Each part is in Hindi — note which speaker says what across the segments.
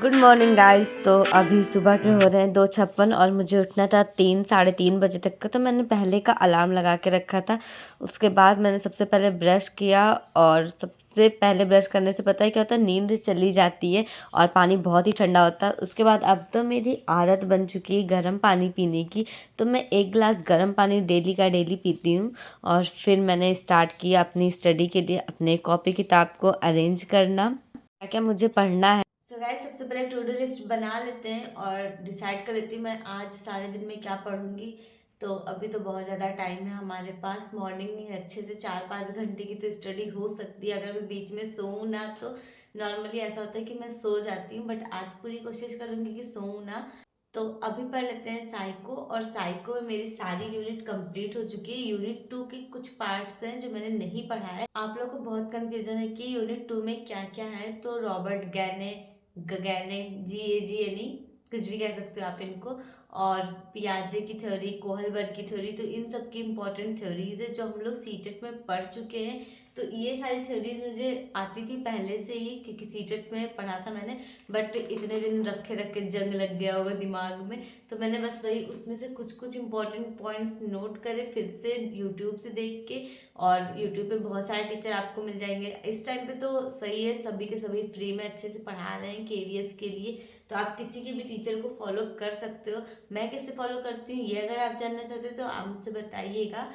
Speaker 1: Good morning guys. तो अभी सुबह के हो रहे हैं 2:56 और मुझे उठना था 3 साढ़े 3 बजे तक का। तो मैंने पहले का अलार्म लगा के रखा था। उसके बाद मैंने सबसे पहले ब्रश किया और सबसे पहले ब्रश करने से पता है क्या होता है, नींद चली जाती है और पानी बहुत ही ठंडा होता है। उसके बाद अब तो मेरी आदत बन चुकी है गर्म पानी पीने की। तो मैं 1 गिलास गर्म पानी डेली का डेली पीती हूँ। और फिर मैंने स्टार्ट किया अपनी स्टडी के लिए अपने कॉपी किताब को अरेंज करना, क्या क्या मुझे पढ़ना है। सो गाइस, सबसे पहले टू डू लिस्ट बना लेते हैं और डिसाइड कर लेती हूँ मैं आज सारे दिन में क्या पढ़ूंगी। तो अभी तो बहुत ज़्यादा टाइम है हमारे पास। मॉर्निंग में अच्छे से 4-5 घंटे की तो स्टडी हो सकती है अगर मैं बीच में सोऊं ना तो। नॉर्मली ऐसा होता है कि मैं सो जाती हूँ, बट आज पूरी कोशिश करूँगी कि सोऊं ना। तो अभी पढ़ लेते हैं साइको। और साइको में मेरी सारी यूनिट कंप्लीट हो चुकी है। यूनिट 2 के कुछ पार्ट्स हैं जो मैंने नहीं पढ़ा है। आप लोग को बहुत कंफ्यूजन है कि यूनिट 2 में क्या क्या है। तो रॉबर्ट गैने, गगैने, GAGNE, कुछ भी कह सकते हो आप इनको, और पियाजे की थ्योरी, कोहलबर्ग की थ्योरी, तो इन सब की इंपॉर्टेंट थ्योरीज है जो हम लोग सीटेट में पढ़ चुके हैं। तो ये सारी थ्योरीज मुझे आती थी पहले से ही क्योंकि सीटेट में पढ़ा था मैंने। बट इतने दिन रखे रखे जंग लग गया होगा दिमाग में, तो मैंने बस वही उसमें से कुछ कुछ इंपॉर्टेंट पॉइंट्स नोट करे फिर से यूट्यूब से देख के। और यूट्यूब पे बहुत सारे टीचर आपको मिल जाएंगे इस टाइम पे, तो सही है, सभी के सभी फ्री में अच्छे से पढ़ा रहे हैं KVS के लिए। तो आप किसी के भी टीचर को फॉलो कर सकते हो। मैं कैसे फॉलो करती हूँ ये अगर आप जानना चाहते हो तो आप मुझसे बताइएगा।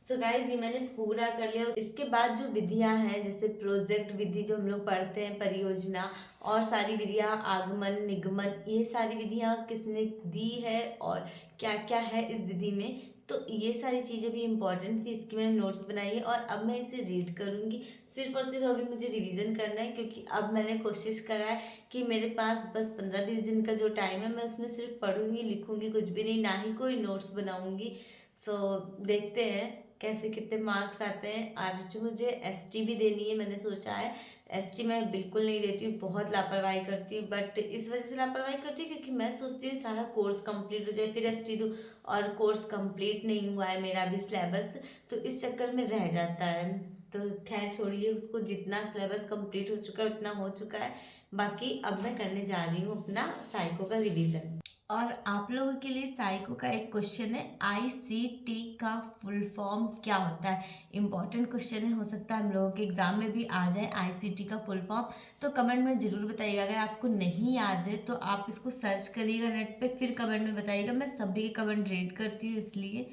Speaker 1: तो गाइज ये मैंने पूरा कर लिया। इसके बाद जो विधियां हैं जैसे प्रोजेक्ट विधि जो हम लोग पढ़ते हैं, परियोजना और सारी विधियां, आगमन निगमन, ये सारी विधियां किसने दी है और क्या क्या है इस विधि में, तो ये सारी चीज़ें भी इम्पॉर्टेंट थी। इसकी मैंने नोट्स बनाई है और अब मैं इसे रीड करूँगी। सिर्फ और सिर्फ अभी मुझे रिवीजन करना है क्योंकि अब मैंने कोशिश करा है कि मेरे पास बस 15-20 दिन का जो टाइम है मैं उसमें सिर्फ पढ़ूंगी, लिखूंगी, कुछ भी नहीं, ना ही कोई नोट्स बनाऊंगी। सो देखते हैं कैसे कितने मार्क्स आते हैं। आज मुझे ST भी देनी है, मैंने सोचा है। ST मैं बिल्कुल नहीं देती हूँ, बहुत लापरवाही करती हूँ। बट इस वजह से लापरवाही करती हूँ क्योंकि मैं सोचती हूँ सारा कोर्स कंप्लीट हो जाए फिर ST दूँ, और कोर्स कंप्लीट नहीं हुआ है मेरा भी सिलेबस, तो इस चक्कर में रह जाता है। तो खैर छोड़िए उसको, जितना सिलेबस कंप्लीट हो चुका है उतना हो चुका है। बाकी अब मैं करने जा रही हूँ अपना साइको का रिवीजन। और आप लोगों के लिए साइको का एक क्वेश्चन है, ICT का फुल फॉर्म क्या होता है। इंपॉर्टेंट क्वेश्चन है, हो सकता है हम लोगों के एग्जाम में भी आ जाए ICT का फुल फॉर्म। तो कमेंट में ज़रूर बताइएगा। अगर आपको नहीं याद है तो आप इसको सर्च करिएगा नेट पे, फिर कमेंट में बताइएगा। मैं सभी के कमेंट रीड करती हूँ इसलिए।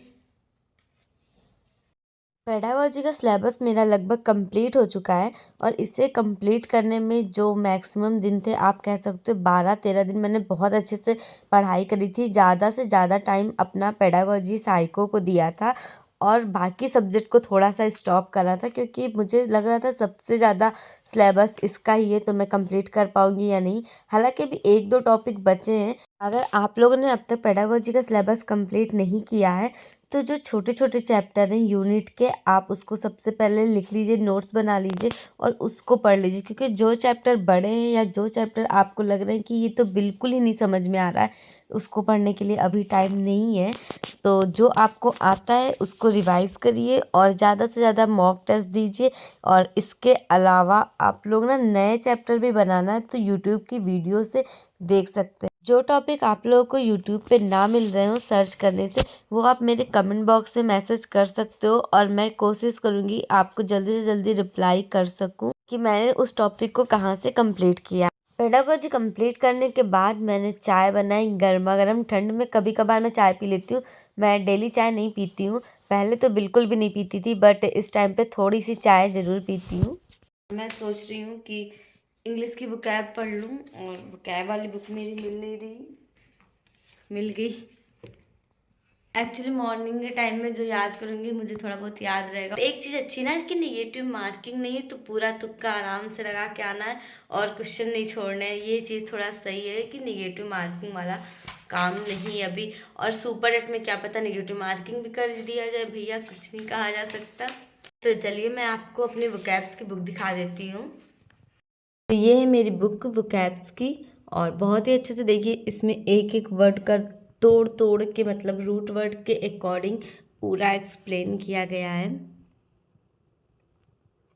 Speaker 1: पेडागोजी का सिलेबस मेरा लगभग कंप्लीट हो चुका है और इसे कंप्लीट करने में जो मैक्सिमम दिन थे, आप कह सकते हो 12-13 दिन, मैंने बहुत अच्छे से पढ़ाई करी थी। ज़्यादा से ज़्यादा टाइम अपना पेडागोजी साइको को दिया था और बाकी सब्जेक्ट को थोड़ा सा स्टॉप करा था क्योंकि मुझे लग रहा था सबसे ज़्यादा सिलेबस इसका ही है, तो मैं कंप्लीट कर पाऊँगी या नहीं। हालांकि अभी 1-2 टॉपिक बचे हैं। अगर आप लोगों ने अब तक पेडागोजी का सिलेबस कंप्लीट नहीं किया है तो जो छोटे छोटे चैप्टर हैं यूनिट के, आप उसको सबसे पहले लिख लीजिए, नोट्स बना लीजिए और उसको पढ़ लीजिए। क्योंकि जो चैप्टर बड़े हैं या जो चैप्टर आपको लग रहे हैं कि ये तो बिल्कुल ही नहीं समझ में आ रहा है, उसको पढ़ने के लिए अभी टाइम नहीं है। तो जो आपको आता है उसको रिवाइज करिए और ज़्यादा से ज़्यादा मॉक टेस्ट दीजिए। और इसके अलावा आप लोग ना नए चैप्टर भी बनाना है तो यूट्यूब की वीडियो से देख सकते हैं। जो टॉपिक आप लोगों को यूट्यूब पे ना मिल रहे हो सर्च करने से, वो आप मेरे कमेंट बॉक्स में मैसेज कर सकते हो और मैं कोशिश करूँगी आपको जल्दी से जल्दी रिप्लाई कर सकूँ कि मैंने उस टॉपिक को कहाँ से कंप्लीट किया। पेडागोजी कंप्लीट करने के बाद मैंने चाय बनाई गर्मा गर्म। ठंड में कभी कभार मैं चाय पी लेती हूँ, मैं डेली चाय नहीं पीती हूँ। पहले तो बिल्कुल भी नहीं पीती थी, बट इस टाइम पे थोड़ी सी चाय ज़रूर पीती हूँ। मैं सोच रही हूँ कि इंग्लिश की वोकैब पढ़ लूँ और वोकैब वाली बुक मेरी मिल नहीं रही। मिल गई। एक्चुअली मॉर्निंग के टाइम में जो याद करूँगी मुझे थोड़ा बहुत याद रहेगा। एक चीज़ अच्छी ना कि निगेटिव मार्किंग नहीं है, तो पूरा तुक्का आराम से लगा के आना है और क्वेश्चन नहीं छोड़ना है। ये चीज़ थोड़ा सही है कि निगेटिव मार्किंग वाला काम नहीं है अभी। और सुपर एट में क्या पता निगेटिव मार्किंग भी कर दिया जाए भैया, कुछ नहीं कहा जा सकता। तो चलिए मैं आपको अपनी वोकैब्स की बुक दिखा देती हूँ। तो ये है मेरी बुक वोकैब्स की और बहुत ही अच्छे से देखिए, इसमें एक एक वर्ड का तोड़ तोड़ के, मतलब रूट वर्ड के अकॉर्डिंग पूरा एक्सप्लेन किया गया है।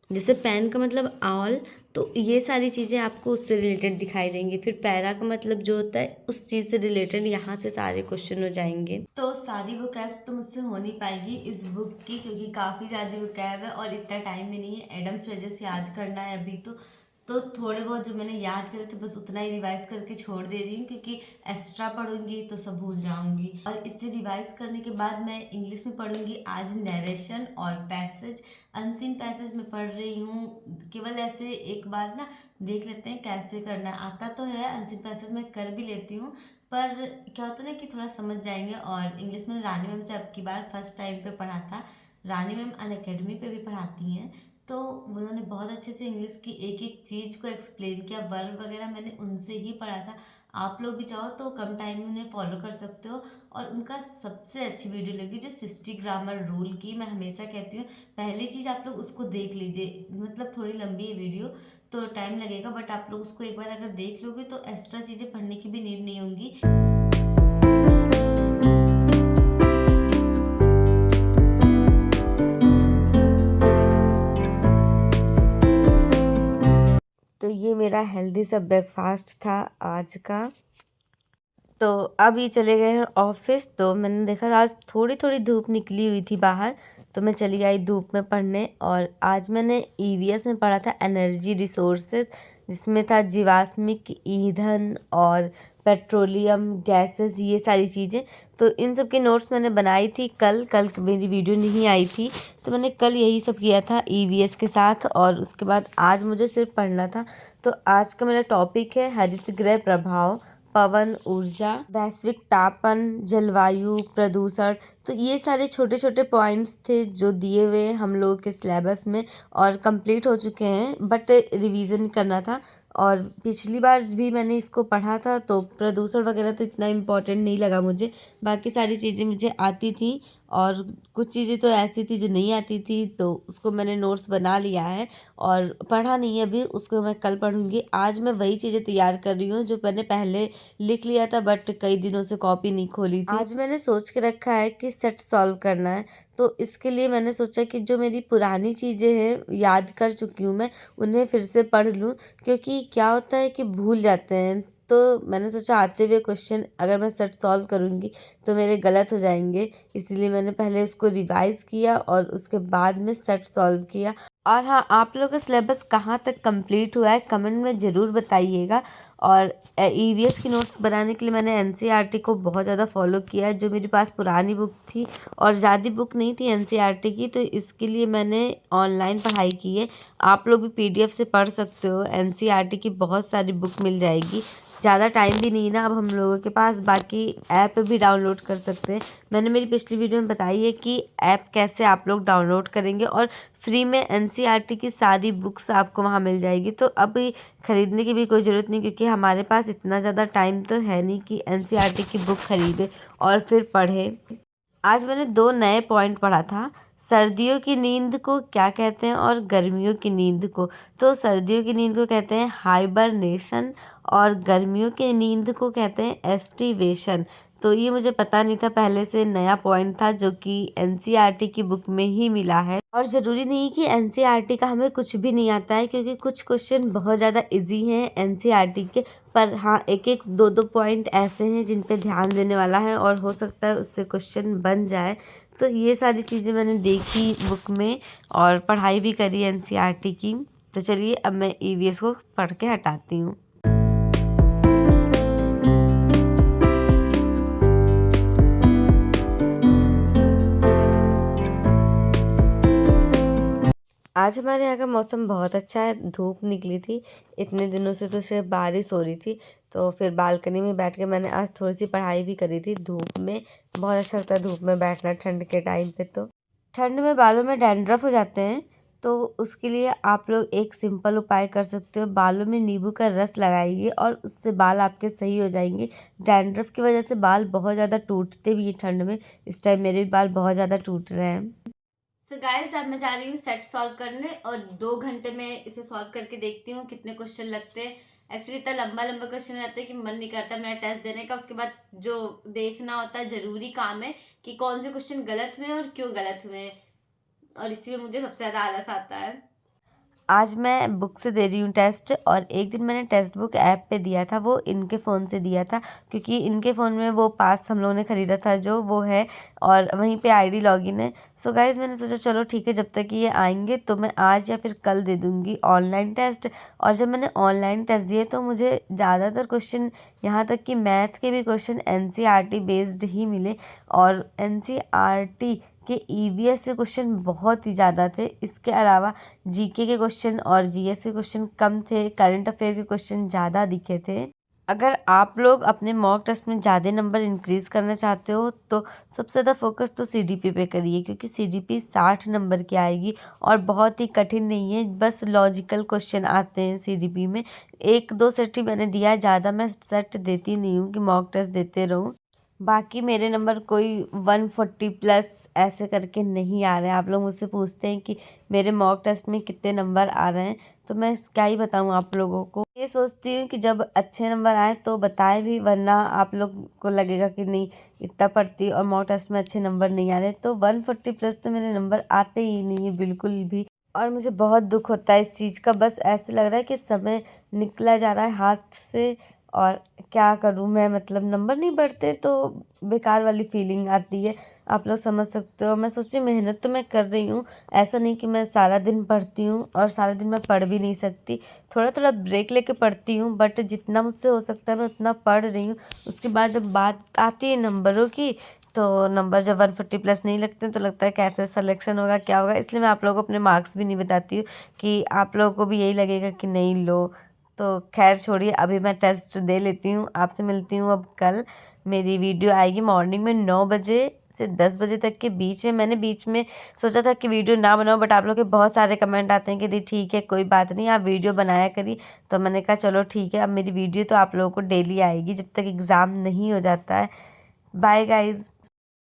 Speaker 1: जैसे पेन का मतलब ऑल, तो ये सारी चीज़ें आपको उससे रिलेटेड दिखाई देंगी। फिर पैरा का मतलब जो होता है उस चीज़ से रिलेटेड यहाँ से सारे क्वेश्चन हो जाएंगे। तो सारी वोकैब्स तो मुझसे हो नहीं पाएगी इस बुक की, क्योंकि काफ़ी ज़्यादा वोकैब है और इतना टाइम भी नहीं है। एडम फ्रेजेस याद करना है अभी तो थोड़े बहुत जो मैंने याद करे थे बस उतना ही रिवाइज करके छोड़ दे रही हूँ, क्योंकि एक्स्ट्रा पढ़ूंगी तो सब भूल जाऊंगी। और इससे रिवाइज करने के बाद मैं इंग्लिश में पढ़ूंगी आज नरेशन और पैसेज। अनसीन पैसेज में पढ़ रही हूँ, केवल ऐसे एक बार ना देख लेते हैं कैसे करना है। आता तो है, अनसीन पैसेज मैं कर भी लेती हूँ, पर क्या होता है ना कि थोड़ा समझ जाएंगे। और इंग्लिश में रानी मैम से अब की बार फर्स्ट टाइम पे पढ़ा था। रानी मैम अनअकैडमी पे भी पढ़ाती हैं, तो उन्होंने बहुत अच्छे से इंग्लिश की एक एक चीज़ को एक्सप्लेन किया। वर्ब वगैरह मैंने उनसे ही पढ़ा था। आप लोग भी चाहो तो कम टाइम में उन्हें फॉलो कर सकते हो। और उनका सबसे अच्छी वीडियो लगी जो 60 ग्रामर रूल की। मैं हमेशा कहती हूँ पहली चीज़ आप लोग उसको देख लीजिए, मतलब थोड़ी लंबी है वीडियो तो टाइम लगेगा, बट आप लोग उसको एक बार अगर देख लोगे तो एक्स्ट्रा चीज़ें पढ़ने की भी नीड नहीं होंगी। तो ये मेरा हेल्दी सा ब्रेकफास्ट था आज का। तो अब ये चले गए हैं ऑफिस, तो मैंने देखा आज थोड़ी थोड़ी धूप निकली हुई थी बाहर, तो मैं चली आई धूप में पढ़ने। और आज मैंने ईवीएस में पढ़ा था एनर्जी रिसोर्सेज, जिसमें था जीवाश्मिक ईंधन और पेट्रोलियम गैसेस, ये सारी चीज़ें। तो इन सब के नोट्स मैंने बनाई थी कल मेरी वीडियो नहीं आई थी, तो मैंने कल यही सब किया था ईवीएस के साथ। और उसके बाद आज मुझे सिर्फ पढ़ना था। तो आज का मेरा टॉपिक है हरित गृह प्रभाव, पवन ऊर्जा, वैश्विक तापन, जलवायु प्रदूषण। तो ये सारे छोटे छोटे पॉइंट्स थे जो दिए हुए हैं हम लोगों के सिलेबस में और कंप्लीट हो चुके हैं, बट रिवीजन करना था। और पिछली बार भी मैंने इसको पढ़ा था, तो प्रदूषण वगैरह तो इतना इम्पोर्टेंट नहीं लगा मुझे। बाकी सारी चीज़ें मुझे आती थी और कुछ चीज़ें तो ऐसी थी जो नहीं आती थी, तो उसको मैंने नोट्स बना लिया है और पढ़ा नहीं है अभी, उसको मैं कल पढ़ूंगी। आज मैं वही चीज़ें तैयार कर रही हूँ जो मैंने पहले लिख लिया था, बट कई दिनों से कॉपी नहीं खोली थी। आज मैंने सोच के रखा है कि सेट सॉल्व करना है, तो इसके लिए मैंने सोचा कि जो मेरी पुरानी चीज़ें हैं याद कर चुकी हूँ मैं, उन्हें फिर से पढ़ लूँ, क्योंकि क्या होता है कि भूल जाते हैं। तो मैंने सोचा आते हुए क्वेश्चन अगर मैं सेट सॉल्व करूँगी तो मेरे गलत हो जाएंगे, इसलिए मैंने पहले उसको रिवाइज किया और उसके बाद में सेट सॉल्व किया। और हाँ, आप लोगों का सिलेबस कहाँ तक कंप्लीट हुआ है कमेंट में ज़रूर बताइएगा। और ईवीएस की नोट्स बनाने के लिए मैंने एनसीईआरटी को बहुत ज़्यादा फॉलो किया है, जो मेरे पास पुरानी बुक थी और ज़्यादा बुक नहीं थी एनसीईआरटी की, तो इसके लिए मैंने ऑनलाइन पढ़ाई की है। आप लोग भी पीडीएफ से पढ़ सकते हो, एनसीईआरटी की बहुत सारी बुक मिल जाएगी। ज़्यादा टाइम भी नहीं ना अब हम लोगों के पास, बाकी ऐप भी डाउनलोड कर सकते हैं। मैंने मेरी पिछली वीडियो में बताई है कि ऐप कैसे आप लोग डाउनलोड करेंगे, और फ्री में एनसीईआरटी की सारी बुक्स आपको वहाँ मिल जाएगी। तो अब ख़रीदने की भी कोई ज़रूरत नहीं, क्योंकि हमारे पास इतना ज़्यादा टाइम तो है नहीं कि एनसीईआरटी की बुक खरीदे और फिर पढ़े। आज मैंने 2 नए पॉइंट पढ़ा था, सर्दियों की नींद को क्या कहते हैं और गर्मियों की नींद को। तो सर्दियों की नींद को कहते हैं हाइबरनेशन और गर्मियों की नींद को कहते हैं एस्टिवेशन। तो ये मुझे पता नहीं था पहले से, नया पॉइंट था जो कि एनसीईआरटी की बुक में ही मिला है। और ज़रूरी नहीं कि एनसीईआरटी का हमें कुछ भी नहीं आता है, क्योंकि कुछ क्वेश्चन बहुत ज़्यादा इजी हैं एनसीईआरटी के। पर हाँ, एक एक दो दो पॉइंट ऐसे हैं जिन पे ध्यान देने वाला है और हो सकता है उससे क्वेश्चन बन जाए। तो ये सारी चीज़ें मैंने देखी बुक में और पढ़ाई भी करी एनसीईआरटी की। तो चलिए अब मैं ईवीएस को पढ़ के हटाती हूँ। आज हमारे यहाँ का मौसम बहुत अच्छा है, धूप निकली थी। इतने दिनों से तो सिर्फ बारिश हो रही थी, तो फिर बालकनी में बैठ के मैंने आज थोड़ी सी पढ़ाई भी करी थी धूप में। बहुत अच्छा लगता है धूप में बैठना ठंड के टाइम पे। तो ठंड में बालों में डैंड्रफ हो जाते हैं, तो उसके लिए आप लोग एक सिंपल उपाय कर सकते हो, बालों में नींबू का रस लगाइए और उससे बाल आपके सही हो जाएंगे। डैंड्रफ की वजह से बाल बहुत ज़्यादा टूटते भी हैं ठंड में, इस टाइम मेरे भी बाल बहुत ज़्यादा टूट रहे हैं। सो गाइस, अब मैं जा रही हूँ सेट सॉल्व करने और 2 घंटे में इसे सॉल्व करके देखती हूँ कितने क्वेश्चन लगते हैं। एक्चुअली इतना लंबा लंबा क्वेश्चन रहता है कि मन नहीं करता मेरा टेस्ट देने का। उसके बाद जो देखना होता है जरूरी काम है कि कौन से क्वेश्चन गलत हुए हैं और क्यों गलत हुए हैं, और इसी में मुझे सबसे ज़्यादा आलस आता है। आज मैं बुक से दे रही हूँ टेस्ट, और एक दिन मैंने टेक्स्ट बुक ऐप पे दिया था, वो इनके फ़ोन से दिया था क्योंकि इनके फ़ोन में वो पास हम लोगों ने ख़रीदा था जो वो है, और वहीं पे आईडी लॉगिन है। सो गाइज़ मैंने सोचा चलो ठीक है, जब तक ये आएंगे तो मैं आज या फिर कल दे दूँगी ऑनलाइन टेस्ट। और जब मैंने ऑनलाइन टेस्ट दिए तो मुझे ज़्यादातर क्वेश्चन, यहाँ तक कि मैथ के भी क्वेश्चन एनसीईआरटी बेस्ड ही मिले, और एनसीईआरटी के ईवीएस के क्वेश्चन बहुत ही ज़्यादा थे। इसके अलावा जीके के क्वेश्चन और जीएस के क्वेश्चन कम थे, करंट अफेयर के क्वेश्चन ज़्यादा दिखे थे। अगर आप लोग अपने मॉक टेस्ट में ज़्यादा नंबर इंक्रीज़ करना चाहते हो तो सबसे ज़्यादा फोकस तो सीडीपी पे करिए, क्योंकि सीडीपी 60 नंबर की आएगी और बहुत ही कठिन नहीं है, बस लॉजिकल क्वेश्चन आते हैं सीडीपी में। 1-2 सेट ही मैंने दिया है, ज़्यादा मैं सेट देती नहीं हूँ कि मॉक टेस्ट देते रहूँ। बाकी मेरे नंबर कोई 140 प्लस ऐसे करके नहीं आ रहे हैं। आप लोग मुझसे पूछते हैं कि मेरे मॉक टेस्ट में कितने नंबर आ रहे हैं, तो मैं क्या ही बताऊँ आप लोगों को। ये सोचती हूँ कि जब अच्छे नंबर आए तो बताए भी, वरना आप लोग को लगेगा कि नहीं इतना पढ़ती और मॉक टेस्ट में अच्छे नंबर नहीं आ रहे। तो 140 प्लस तो मेरे नंबर आते ही नहीं है बिल्कुल भी, और मुझे बहुत दुख होता है इस चीज़ का। बस ऐसे लग रहा है कि समय निकला जा रहा है हाथ से, और क्या करूँ मैं, मतलब नंबर नहीं बढ़ते तो बेकार वाली फीलिंग आती है। आप लोग समझ सकते हो। मैं सोचती हूँ मेहनत तो मैं कर रही हूँ, ऐसा नहीं कि मैं सारा दिन पढ़ती हूँ, और सारा दिन मैं पढ़ भी नहीं सकती, थोड़ा थोड़ा ब्रेक लेके पढ़ती हूँ, बट जितना मुझसे हो सकता है मैं उतना पढ़ रही हूँ। उसके बाद जब बात आती है नंबरों की, तो नंबर जब 140 प्लस नहीं लगते तो लगता है कैसे सिलेक्शन होगा, क्या होगा। इसलिए मैं आप लोगों को अपने मार्क्स भी नहीं बताती हूँ कि आप लोगों को भी यही लगेगा कि नहीं लो। तो खैर छोड़िए, अभी मैं टेस्ट दे लेती हूँ। आपसे मिलती हूँ अब कल। मेरी वीडियो आएगी मॉर्निंग में 9 बजे से 10 बजे तक के बीच में। मैंने बीच में सोचा था कि वीडियो ना बनाओ, बट आप लोग के बहुत सारे कमेंट आते हैं कि दी ठीक है कोई बात नहीं, आप वीडियो बनाया करिए। तो मैंने कहा चलो ठीक है, अब मेरी वीडियो तो आप लोगों को डेली आएगी जब तक एग्ज़ाम नहीं हो जाता है। Bye guys.